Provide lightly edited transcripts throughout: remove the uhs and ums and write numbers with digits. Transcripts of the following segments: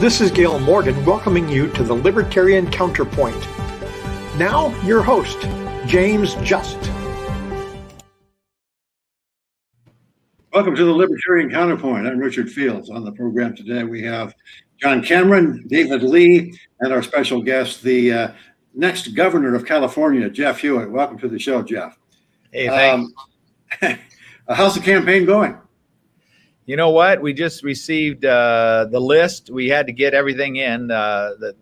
This is Gail Morgan welcoming you to the Libertarian Counterpoint. Now, your host, James Just. Welcome to the Libertarian Counterpoint. I'm Richard Fields. On the program today, we have John Cameron, David Lee, and our special guest, the next governor of California, Jeff Hewitt. Welcome to the show, Jeff. Hey, thanks. How's the campaign going? You know what? We just received the list. We had to get everything in. The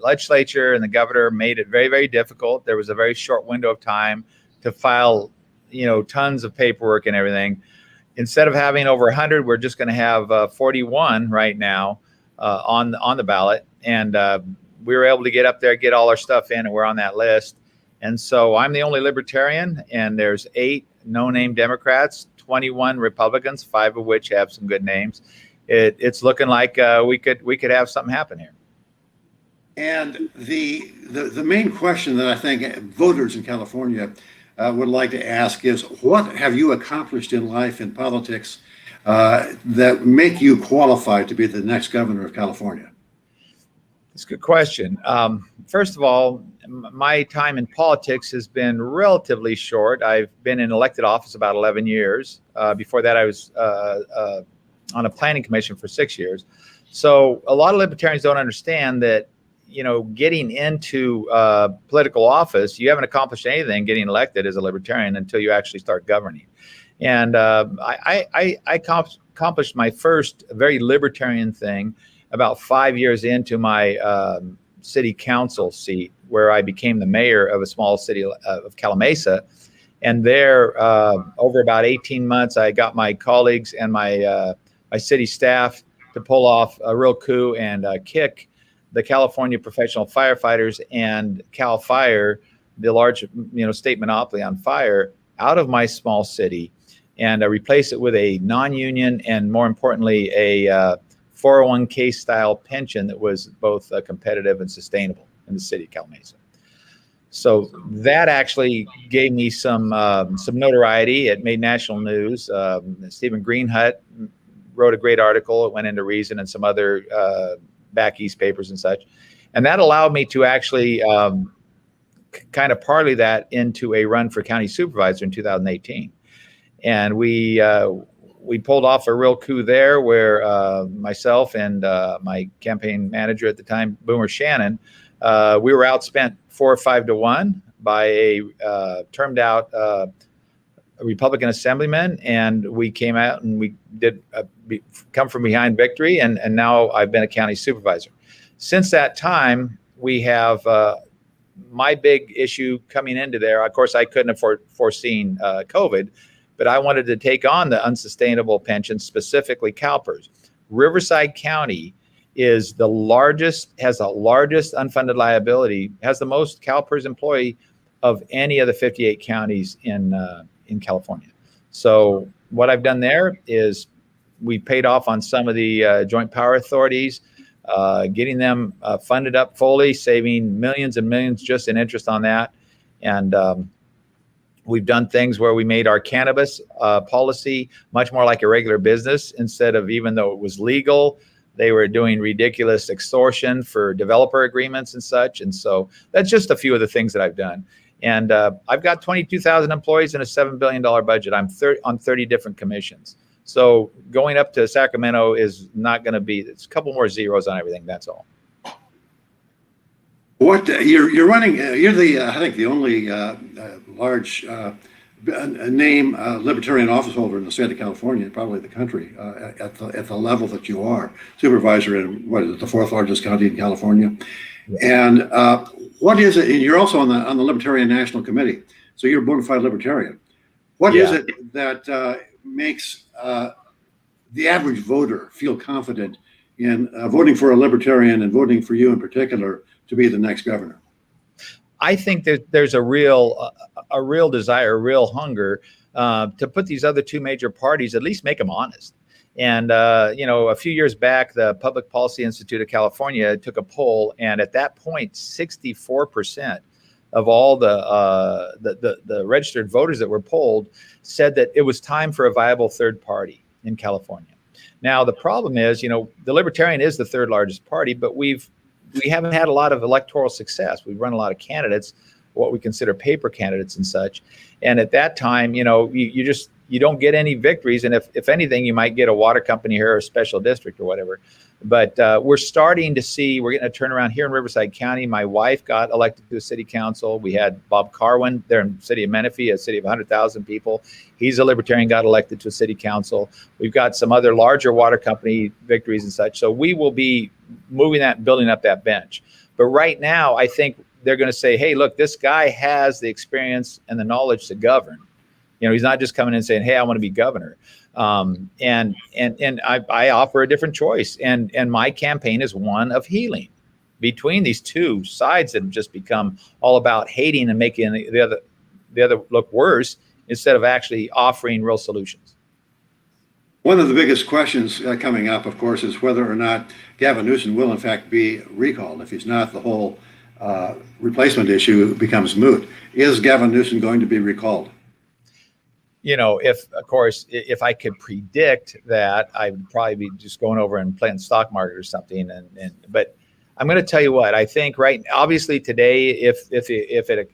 legislature and the governor made it very, very difficult. There was a very short window of time to file, tons of paperwork and everything. Instead of having over 100, we're just going to have 41 right now on the ballot. And we were able to get up there, get all our stuff in, and we're on that list. And so I'm the only Libertarian, and there's 8 no-name Democrats, 21 Republicans, 5 of which have some good names. It's looking like we could have something happen here. And the main question that I think voters in California would like to ask is, what have you accomplished in life, in politics, that make you qualified to be the next governor of California? It's a good question. First of all, my time in politics has been relatively short. I've been in elected office about 11 years. Before that, I was on a planning commission for 6 years. So a lot of libertarians don't understand that, getting into political office, you haven't accomplished anything getting elected as a libertarian until you actually start governing. And I accomplished my first very libertarian thing about 5 years into my city council seat, where I became the mayor of a small city of Calamasa. And there, over about 18 months, I got my colleagues and my city staff to pull off a real coup and kick the California professional firefighters and Cal Fire, the large state monopoly on fire, out of my small city, and replace it with a non-union and, more importantly, a 401k style pension that was both competitive and sustainable in the city of Calamasa. So that actually gave me some notoriety. It made national news. Stephen Greenhut wrote a great article. It went into Reason and some other back east papers and such. And that allowed me to actually kind of parlay that into a run for county supervisor in 2018. And we pulled off a real coup there, where myself and my campaign manager at the time, Boomer Shannon, we were outspent 4 or 5 to 1 by a termed out Republican assemblyman, and we came out and we did come from behind victory, and now I've been a county supervisor. Since that time, we have my big issue coming into there. Of course, I couldn't have foreseen COVID, but I wanted to take on the unsustainable pensions, specifically CalPERS. Riverside County is has the largest unfunded liability, has the most CalPERS employee of any of the 58 counties in California. So what I've done there is we paid off on some of the joint power authorities, getting them funded up fully, saving millions and millions just in interest on that. And we've done things where we made our cannabis policy much more like a regular business. Instead of, even though it was legal, they were doing ridiculous extortion for developer agreements and such. And so that's just a few of the things that I've done. And I've got 22,000 employees and a $7 billion budget. I'm on 30 different commissions. So going up to Sacramento is not going to be, it's a couple more zeros on everything. That's all. What you're running? You're the I think the only large name libertarian office holder in the state of California, probably the country, at the level that you are, supervisor in what is it, the 4th largest county in California. And what is it? And you're also on the Libertarian National Committee, so you're a bona fide libertarian. What is it that makes the average voter feel confident in voting for a libertarian and voting for you in particular to be the next governor? I think that there's a real desire, a real hunger to put these other 2 major parties, at least make them honest. And, a few years back, the Public Policy Institute of California took a poll, and at that point, 64% of all the registered voters that were polled said that it was time for a viable third party in California. Now, the problem is, the Libertarian is the third largest party, but we haven't had a lot of electoral success. We've run a lot of candidates, what we consider paper candidates and such. And at that time, you don't get any victories. And if anything, you might get a water company here or a special district or whatever. But we're starting to see, we're getting a turnaround here in Riverside County. My wife got elected to the city council. We had Bob Carwin there in the city of Menifee, a city of 100,000 people. He's a Libertarian, got elected to a city council. We've got some other larger water company victories and such. So we will be moving that, building up that bench. But right now, I think they're going to say, hey, look, this guy has the experience and the knowledge to govern. He's not just coming in and saying, hey, I want to be governor. And I offer a different choice. And my campaign is one of healing between these two sides that have just become all about hating and making the other look worse instead of actually offering real solutions. One of the biggest questions coming up, of course, is whether or not Gavin Newsom will in fact be recalled. If he's not, the whole replacement issue becomes moot. Is Gavin Newsom going to be recalled? If I could predict that, I would probably be just going over and playing stock market or something. But I'm going to tell you what I think. Obviously today, if it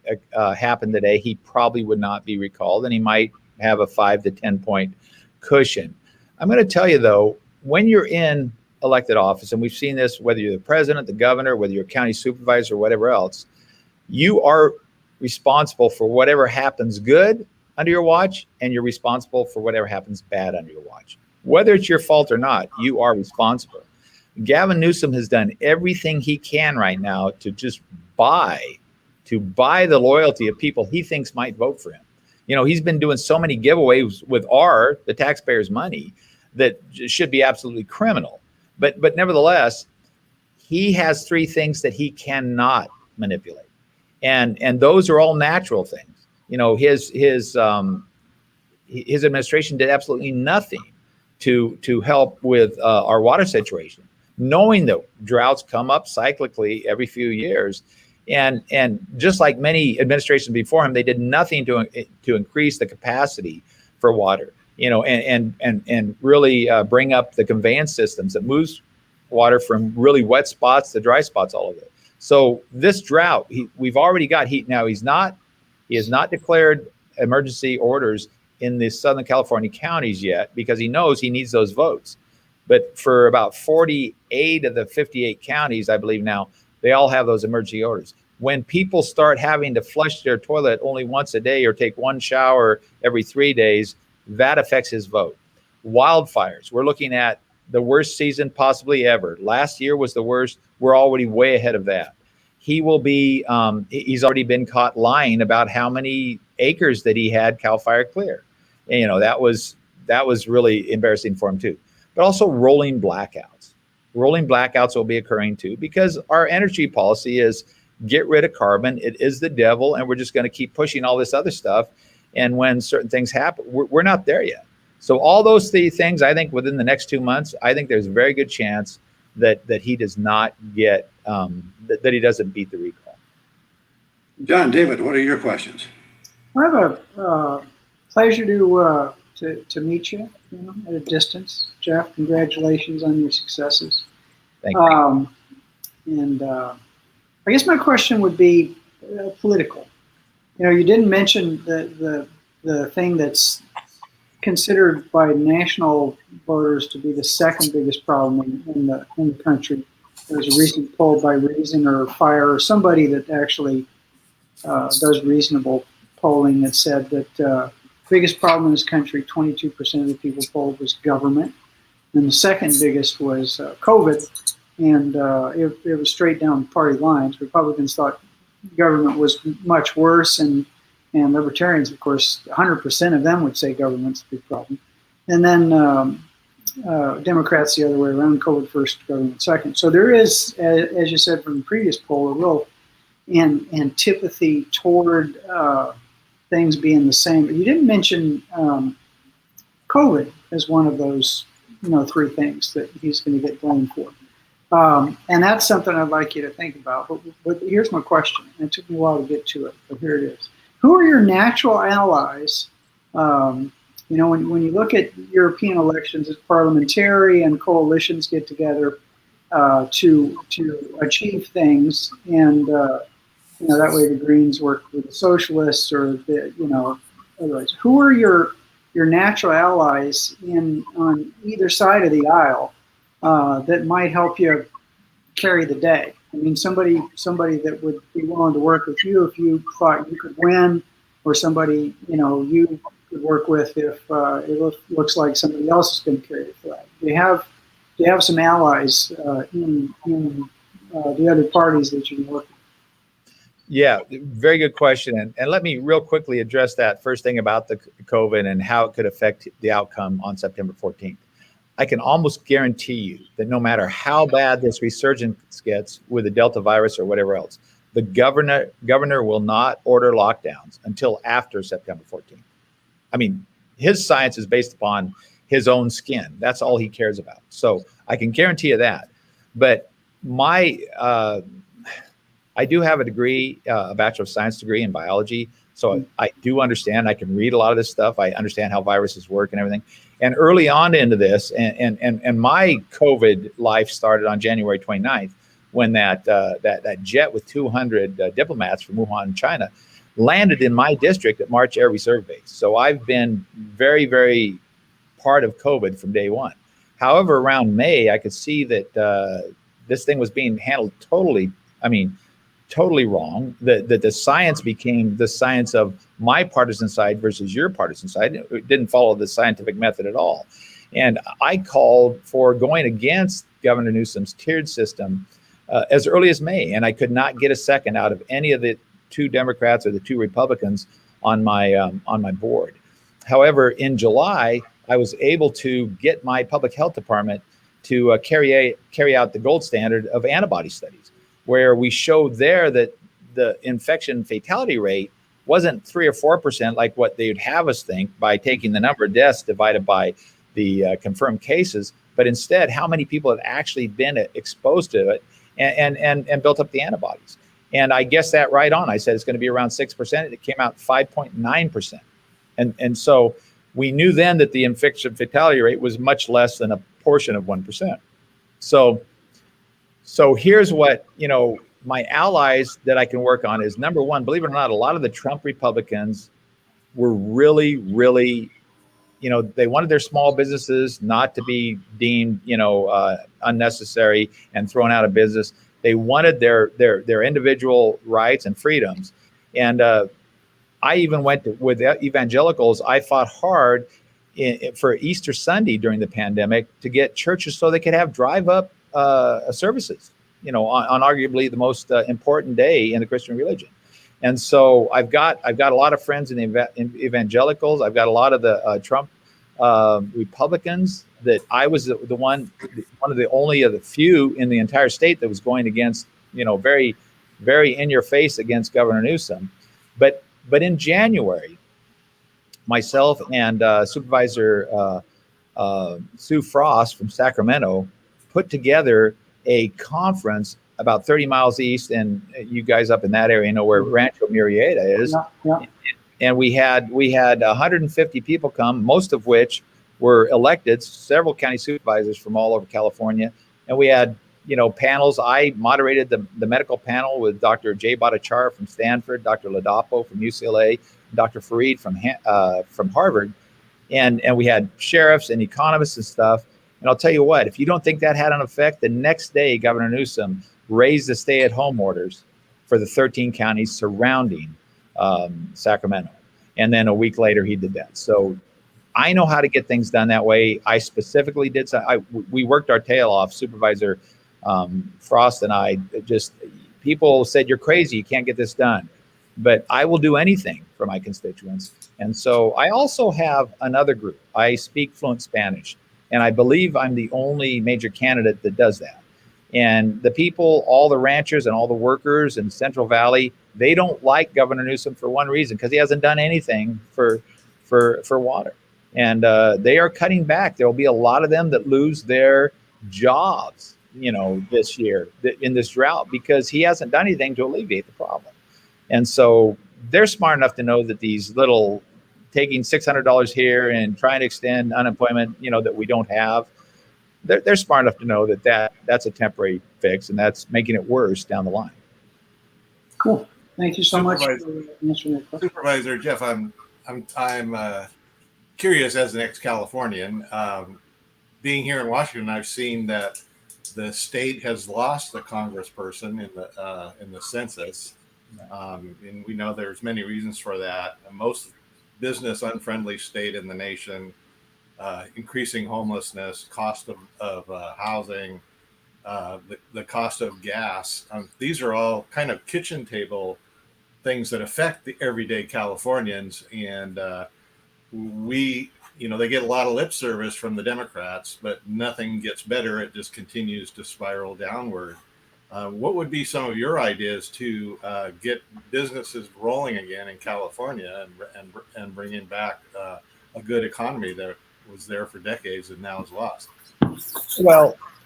happened today, he probably would not be recalled, and he might have a 5 to 10 point cushion. I'm going to tell you though, when you're in elected office, and we've seen this, whether you're the president, the governor, whether you're a county supervisor, or whatever else, you are responsible for whatever happens good under your watch, and you're responsible for whatever happens bad under your watch. Whether it's your fault or not, you are responsible. Gavin Newsom has done everything he can right now to just buy the loyalty of people he thinks might vote for him. He's been doing so many giveaways with the taxpayers' money that should be absolutely criminal. But nevertheless, he has three things that he cannot manipulate. And those are all natural things. His administration did absolutely nothing to help with our water situation, knowing that droughts come up cyclically every few years. And just like many administrations before him, they did nothing to increase the capacity for water, and really bring up the conveyance systems that moves water from really wet spots to dry spots all over it. So this drought, we've already got heat. Now he has not declared emergency orders in the Southern California counties yet because he knows he needs those votes. But for about 48 of the 58 counties, I believe now, they all have those emergency orders. When people start having to flush their toilet only once a day or take one shower every 3 days, that affects his vote. Wildfires, we're looking at the worst season possibly ever. Last year was the worst. We're already way ahead of that. He will be, he's already been caught lying about how many acres that he had CAL FIRE clear. And, that was really embarrassing for him too. But also rolling blackouts. Rolling blackouts will be occurring too, because our energy policy is get rid of carbon. It is the devil. And we're just going to keep pushing all this other stuff. And when certain things happen, we're not there yet. So all those three things, I think within the next 2 months, I think there's a very good chance that he does not get, that he doesn't beat the recall. John, David, what are your questions? I have a pleasure to meet you, at a distance. Jeff, congratulations on your successes. Thank you. And I guess my question would be political. You didn't mention the thing that's considered by national voters to be the second biggest problem in the country. There's a recent poll by Reason or Fire or somebody that actually does reasonable polling that said that biggest problem in this country, 22% of the people polled, was government. And the second biggest was COVID. And it was straight down party lines. Republicans thought government was much worse, and libertarians, of course, 100% of them would say government's a big problem. And then Democrats the other way around, COVID first, government second. So there is, as you said from the previous poll, a real antipathy toward things being the same. But you didn't mention COVID as one of those, three things that he's going to get blamed for. And that's something I'd like you to think about. But here's my question. And it took me a while to get to it, but here it is. Who are your natural allies when you look at European elections, it's parliamentary and coalitions get together to achieve things, and that way the Greens work with the socialists, or otherwise. Who are your natural allies on either side of the aisle that might help you carry the day? I mean, somebody that would be willing to work with you if you thought you could win, or somebody you could work with if it looks like somebody else is going to carry the flag. Do you have some allies in the other parties that you can work with? Yeah, very good question. And let me real quickly address that first thing about the COVID and how it could affect the outcome on September 14th. I can almost guarantee you that no matter how bad this resurgence gets with the Delta virus or whatever else, the governor will not order lockdowns until after September 14th. I mean, his science is based upon his own skin. That's all he cares about. So I can guarantee you that. But I do have a degree, a Bachelor of Science degree in biology. So I do understand. I can read a lot of this stuff. I understand how viruses work and everything. And early on into this, and my COVID life started on January 29th, when that jet with 200 diplomats from Wuhan, China, landed in my district at March Air Reserve Base. So I've been very, very part of COVID from day one. However, around May, I could see that this thing was being handled totally wrong. That the science became the science of my partisan side versus your partisan side. It didn't follow the scientific method at all. And I called for going against Governor Newsom's tiered system as early as May, and I could not get a second out of any of the two Democrats or the two Republicans on my board. However, in July, I was able to get my public health department to carry out the gold standard of antibody studies, where we showed there that the infection fatality rate wasn't 3 or 4% like what they'd have us think by taking the number of deaths divided by the confirmed cases, but instead how many people had actually been exposed to it and built up the antibodies. And I guessed that right on. I said it's going to be around 6%. It came out 5.9%. And so we knew then that the infection fatality rate was much less than a portion of 1%. So here's what, my allies that I can work on is, number one, believe it or not, a lot of the Trump Republicans were really, really, they wanted their small businesses not to be deemed, unnecessary and thrown out of business. They wanted their individual rights and freedoms. And I even went with evangelicals. I fought hard for Easter Sunday during the pandemic to get churches so they could have drive-up services, on arguably the most important day in the Christian religion. And so I've got a lot of friends in evangelicals. I've got a lot of the Trump Republicans that I was one of the only of the few in the entire state that was going against, very, very in your face against Governor Newsom. But in January, myself and Supervisor Sue Frost from Sacramento put together a conference about 30 miles east, and you guys up in that area know where Rancho Murrieta is. Yeah. And we had 150 people come, most of which were elected, several county supervisors from all over California. And we had, panels. I moderated the medical panel with Dr. Jay Bhattacharya from Stanford, Dr. Ladapo from UCLA, Dr. Fareed from Harvard. And we had sheriffs and economists and stuff. And I'll tell you what, if you don't think that had an effect, the next day, Governor Newsom raised the stay-at-home orders for the 13 counties surrounding Sacramento. And then a week later, he did that. So I know how to get things done that way. I specifically did so. We worked our tail off. Supervisor Frost and I people said, you're crazy. You can't get this done. But I will do anything for my constituents. And so I also have another group. I speak fluent Spanish. And I believe I'm the only major candidate that does that. And the people, all the ranchers and all the workers in Central Valley, they don't like Governor Newsom for one reason, because he hasn't done anything for water. And they are cutting back. There will be a lot of them that lose their jobs, this year in this drought, because he hasn't done anything to alleviate the problem. And so they're smart enough to know that these little taking $600 here and trying to extend unemployment, that we don't have. They're smart enough to know that's a temporary fix, and that's making it worse down the line. Cool. Thank you so much for answering that question. Supervisor Jeff, I'm curious as an ex-Californian. Being here in Washington, I've seen that the state has lost a congressperson in the census, and we know there's many reasons for that. Most business unfriendly state in the nation, increasing homelessness, cost of housing, the cost of gas. These are all kind of kitchen table things that affect the everyday Californians, and they get a lot of lip service from the Democrats, but nothing gets better. It just continues to spiral downward. What would be some of your ideas to get businesses rolling again in California and bringing back a good economy that was there for decades and now is lost?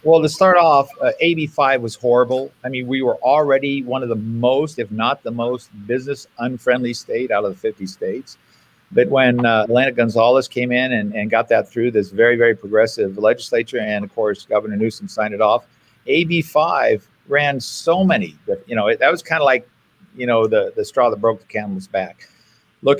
Well, to start off, AB 5 was horrible. I mean, we were already one of the most, if not the most, business unfriendly state out of the 50 states. But when Elena Gonzalez came in and got that through this very, very progressive legislature, and of course, Governor Newsom signed it off, AB 5 ran so many, that was kind of like, the straw that broke the camel's back. Look,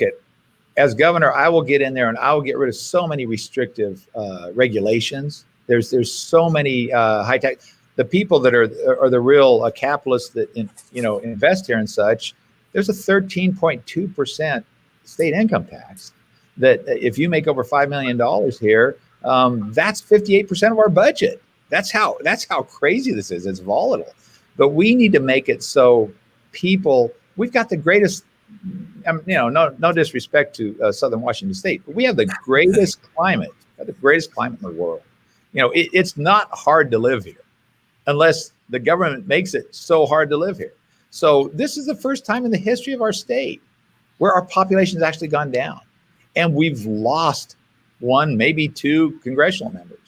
as governor, I will get in there and I will get rid of so many restrictive regulations. There's so many high tech. The people that are the real capitalists that invest here and such. There's a 13.2% state income tax that if you make over $5 million here, that's 58% of our budget. That's how crazy this is. It's volatile, but we need to make it so we've got the greatest, no disrespect to Southern Washington State, but we have the greatest climate, in the world. It's not hard to live here unless the government makes it so hard to live here. So this is the first time in the history of our state where our population has actually gone down, and we've lost one, maybe two congressional members.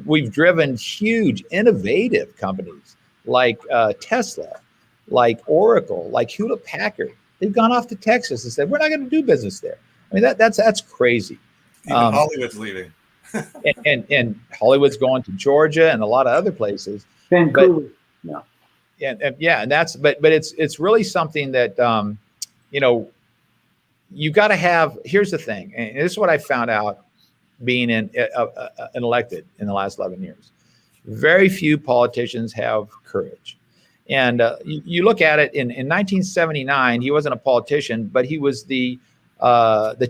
We've driven huge innovative companies like Tesla, like Oracle, like Hewlett Packard. They've gone off to Texas and said, we're not going to do business there. I mean, that's crazy. Even Hollywood's leaving. and Hollywood's going to Georgia and a lot of other places. Vancouver. But it's really something that, you got to have. Here's the thing, and this is what I found out being elected in the last 11 years. Very few politicians have courage. And you look at it in 1979, he wasn't a politician, but he was the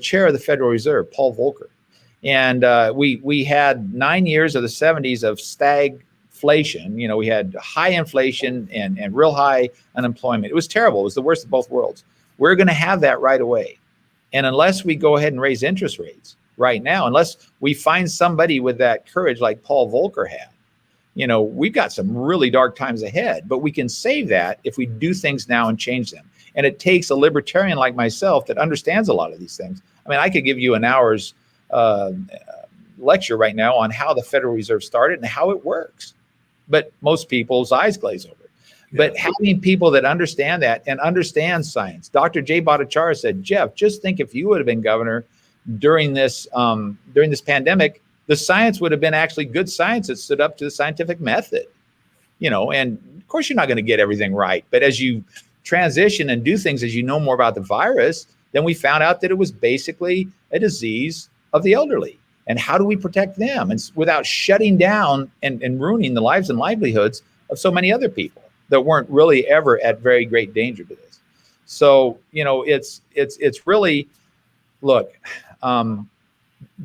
chair of the Federal Reserve, Paul Volcker. And we had 9 years of the 70s of stagflation. We had high inflation and real high unemployment. It was terrible. It was the worst of both worlds. We're going to have that right away. And unless we go ahead and raise interest rates right now, unless we find somebody with that courage like Paul Volcker had, we've got some really dark times ahead, but we can save that if we do things now and change them. And it takes a libertarian like myself that understands a lot of these things. I mean, I could give you an hour's lecture right now on how the Federal Reserve started and how it works, but most people's eyes glaze over. But having people that understand that and understand science. Dr. Jay Bhattacharya said, Jeff, just think if you would have been governor during this pandemic, the science would have been actually good science that stood up to the scientific method. And of course you're not going to get everything right. But as you transition and do things, as you know more about the virus, then we found out that it was basically a disease of the elderly. And how do we protect them and without shutting down and ruining the lives and livelihoods of so many other people that weren't really ever at very great danger to this. So, it's really, look,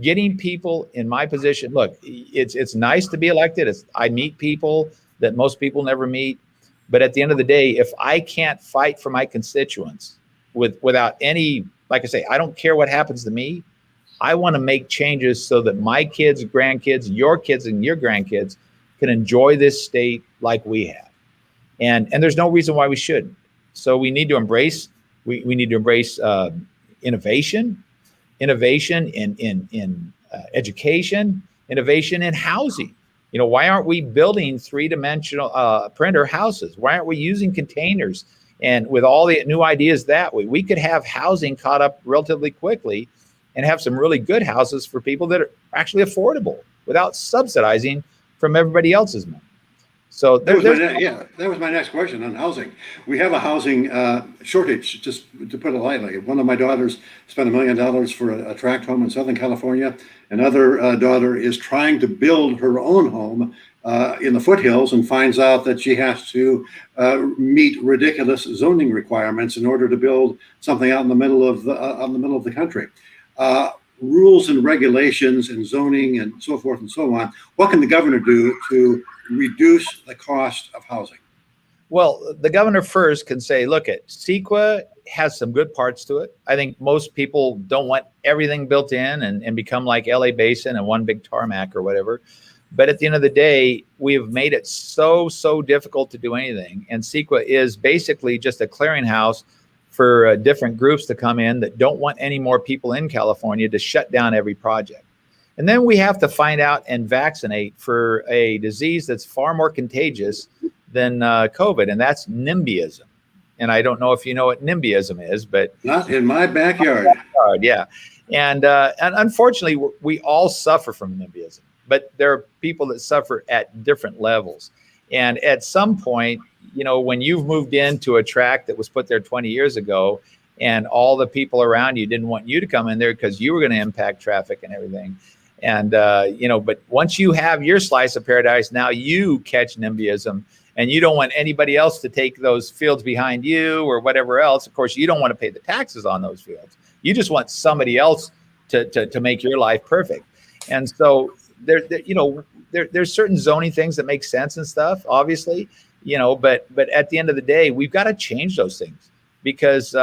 getting people in my position. Look, it's nice to be elected. I meet people that most people never meet. But at the end of the day, if I can't fight for my constituents without any, like I say, I don't care what happens to me. I want to make changes so that my kids, grandkids, your kids, and your grandkids can enjoy this state like we have. And there's no reason why we shouldn't. So we need to embrace innovation in education, innovation in housing. Why aren't we building three-dimensional printer houses? Why aren't we using containers? And with all the new ideas that way, we could have housing caught up relatively quickly and have some really good houses for people that are actually affordable without subsidizing from everybody else's money. So that was my next question on housing. We have a housing shortage, just to put it lightly. One of my daughters spent $1 million for a tract home in Southern California. Another daughter is trying to build her own home in the foothills and finds out that she has to meet ridiculous zoning requirements in order to build something out in the middle of the country. Rules and regulations and zoning and so forth and so on. What can the governor do to reduce the cost of housing? Well, the governor first can say, look, CEQA has some good parts to it. I think most people don't want everything built in and become like LA Basin and one big tarmac or whatever. But at the end of the day, we have made it so difficult to do anything. And CEQA is basically just a clearinghouse for different groups to come in that don't want any more people in California to shut down every project. And then we have to find out and vaccinate for a disease that's far more contagious than COVID, and that's NIMBYism. And I don't know if you know what NIMBYism is, but not in my backyard. Yeah, and unfortunately, we all suffer from NIMBYism, but there are people that suffer at different levels. And at some point, you know, when you've moved into a tract that was put there 20 years ago, and all the people around you didn't want you to come in there because you were going to impact traffic and everything. And, you know, but once you have your slice of paradise, now you catch NIMBYism, and you don't want anybody else to take those fields behind you or whatever else. Of course, you don't want to pay the taxes on those fields. You just want somebody else to make your life perfect. And so there's certain zoning things that make sense and stuff, obviously, you know, but at the end of the day, we've got to change those things because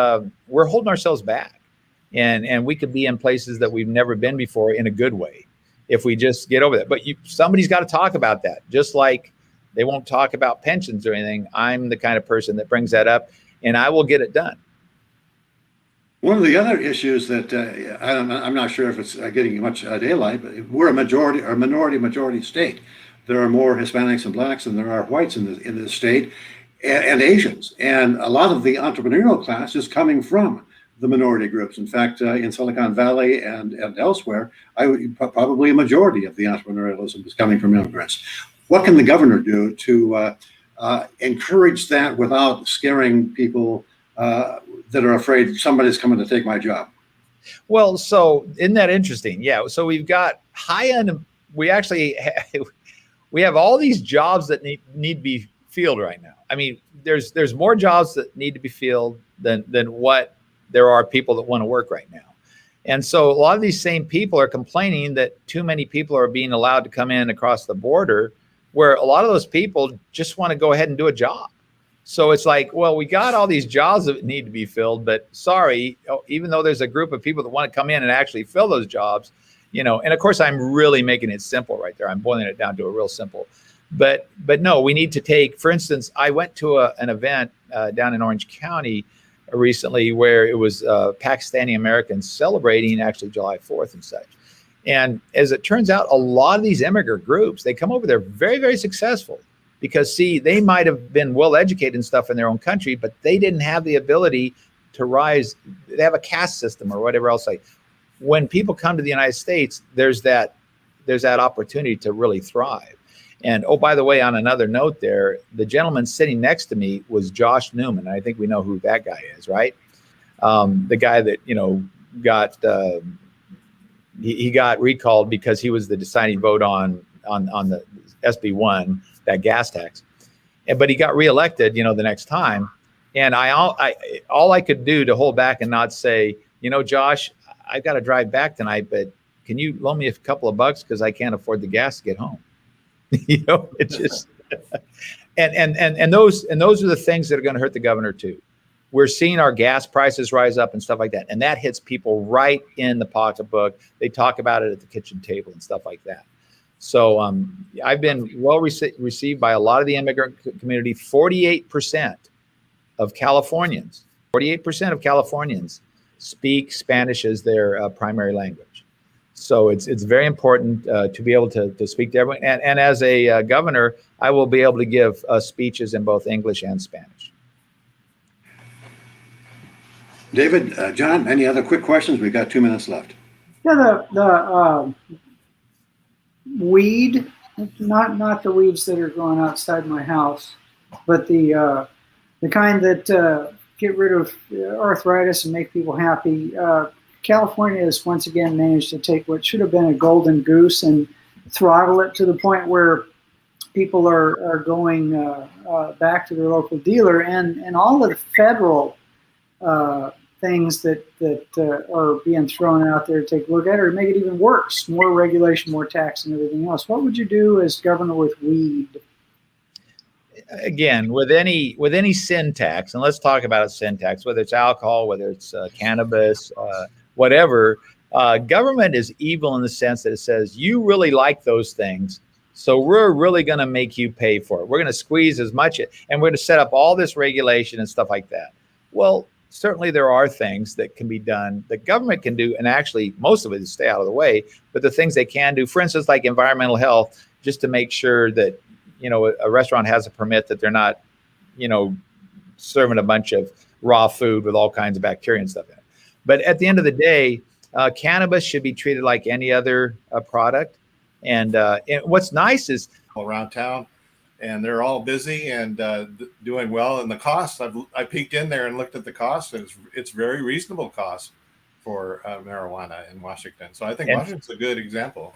we're holding ourselves back. And we could be in places that we've never been before in a good way if we just get over that. But somebody's got to talk about that. Just like they won't talk about pensions or anything, I'm the kind of person that brings that up, and I will get it done. One of the other issues that I'm not sure if it's getting much daylight, but we're a minority state. There are more Hispanics and blacks than there are whites in the state, and Asians. And a lot of the entrepreneurial class is coming from the minority groups. In fact, in Silicon Valley and elsewhere, probably a majority of the entrepreneurialism is coming from immigrants. What can the governor do to encourage that without scaring people that are afraid somebody's coming to take my job? Well, so isn't that interesting? Yeah. So we've got we have all these jobs that need to be filled right now. I mean, there's more jobs that need to be filled than what there are people that want to work right now. And so a lot of these same people are complaining that too many people are being allowed to come in across the border, where a lot of those people just want to go ahead and do a job. So it's like, well, we got all these jobs that need to be filled, but sorry, even though there's a group of people that want to come in and actually fill those jobs, you know, and of course I'm really making it simple right there. I'm boiling it down to a real simple, but no, we need to take, for instance, I went to an event down in Orange County recently where it was Pakistani Americans celebrating actually July 4th and such. And as it turns out, a lot of these immigrant groups, they come over there very, very successful because, see, they might have been well educated and stuff in their own country, but they didn't have the ability to rise. They have a caste system or whatever else. Like when people come to the United States, there's that opportunity to really thrive. And oh, by the way, on another note there, the gentleman sitting next to me was Josh Newman. I think we know who that guy is, right? The guy that, you know, got he got recalled because he was the deciding vote on the SB1, that gas tax. But he got reelected, you know, the next time. And all I could do to hold back and not say, you know, Josh, I've got to drive back tonight, but can you loan me a couple of bucks because I can't afford the gas to get home? You know, it's just and those are the things that are going to hurt the governor too. We're seeing our gas prices rise up and stuff like that, and that hits people right in the pocketbook. They talk about it at the kitchen table and stuff like that. So I've been well received by a lot of the immigrant community. 48% of Californians speak Spanish as their primary language. So it's very important to be able to speak to everyone. And as a governor, I will be able to give speeches in both English and Spanish. David, John, any other quick questions? We've got 2 minutes left. Yeah, the weed, not the weeds that are growing outside my house, but the kind that get rid of arthritis and make people happy. California has once again managed to take what should have been a golden goose and throttle it to the point where people are going back to their local dealer, and all of the federal things that are being thrown out there to take a look at, or make it even worse, more regulation, more tax, and everything else. What would you do as governor with weed? Again, with any sin tax, and let's talk about a sin tax, whether it's alcohol, whether it's cannabis, whatever, government is evil in the sense that it says you really like those things, so we're really going to make you pay for it. We're going to squeeze as much, and we're going to set up all this regulation and stuff like that. Well, certainly there are things that can be done that government can do, and actually most of it is stay out of the way, but the things they can do, for instance, like environmental health, just to make sure that, you know, a restaurant has a permit that they're not, you know, serving a bunch of raw food with all kinds of bacteria and stuff in it. But at the end of the day, cannabis should be treated like any other product. And what's nice is around town, and they're all busy and doing well. And the cost, I peeked in there and looked at the cost, and it's very reasonable cost for marijuana in Washington. So I think Washington's a good example.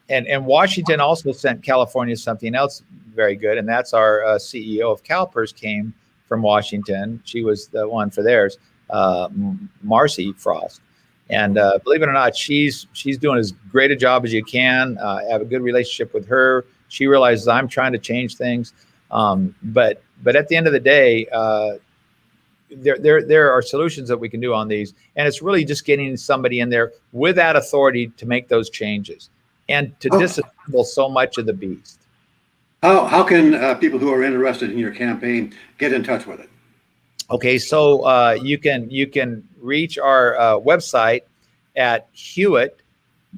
And Washington also sent California something else very good, and that's our CEO of CalPERS came from Washington. She was the one for theirs, Marcy Frost. And believe it or not, she's doing as great a job as you can. I have a good relationship with her. She realizes I'm trying to change things. But at the end of the day, there are solutions that we can do on these. And it's really just getting somebody in there with that authority to make those changes and to disassemble so much of the beast. How can people who are interested in your campaign get in touch with it? Okay, so you can reach our website at Hewitt,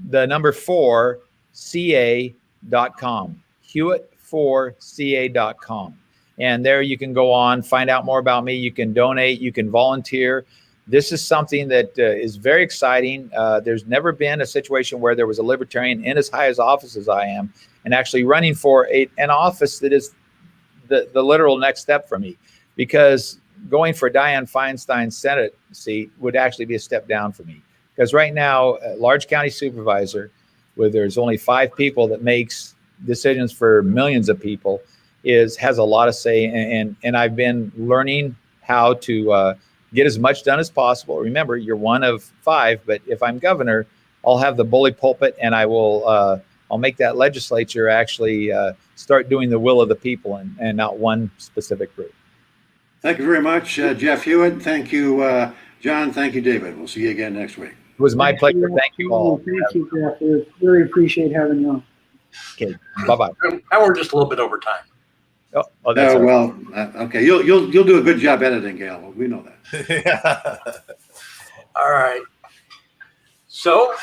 the number 4, ca.com, Hewitt4ca.com. And there you can go on, find out more about me. You can donate, you can volunteer. This is something that is very exciting. There's never been a situation where there was a libertarian in as high as office as I am, and actually running for an office that is the literal next step for me, because going for Dianne Feinstein's Senate seat would actually be a step down for me. Because right now, a large county supervisor, where there's only 5 people that makes decisions for millions of people, has a lot of say. And I've been learning how to get as much done as possible. Remember, you're one of 5, but if I'm governor, I'll have the bully pulpit, and I will I'll make that legislature actually start doing the will of the people and not one specific group. Thank you very much, Jeff Hewitt. Thank you, John. Thank you, David. We'll see you again next week. It was my pleasure. Thank you all. Thank you, Jeff. We really appreciate having you on. Okay. Bye-bye. And we're just a little bit over time. Oh, that's all right. Well, okay. You'll do a good job editing, Gail. We know that. All right. So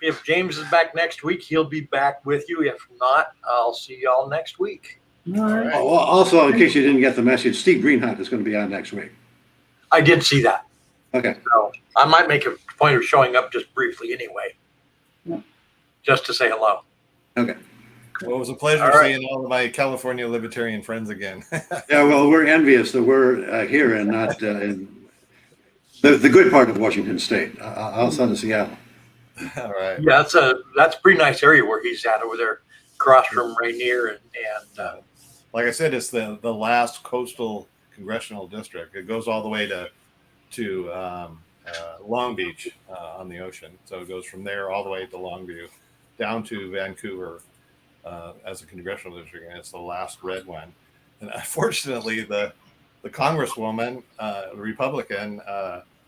if James is back next week, he'll be back with you. If not, I'll see y'all next week. All right. Oh, also, in case you didn't get the message, Steve Greenhut is going to be on next week. I did see that. Okay. So I might make a point of showing up just briefly anyway, just to say hello. Okay. Well, it was a pleasure seeing all of my California libertarian friends again. Yeah, well, we're envious that we're here and not in the good part of Washington State, outside of Seattle. All right. Yeah, that's a pretty nice area where he's at over there, across from Rainier and like I said, it's the last coastal congressional district. It goes all the way to Long Beach on the ocean. So it goes from there all the way to Longview, down to Vancouver as a congressional district, and it's the last red one. And unfortunately, the congresswoman, Republican,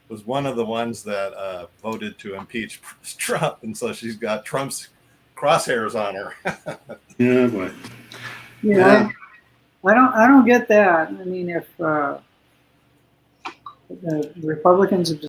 was one of the ones that voted to impeach Trump, and so she's got Trump's crosshairs on her. Yeah, boy. Yeah, I don't get that. I mean, if the Republicans have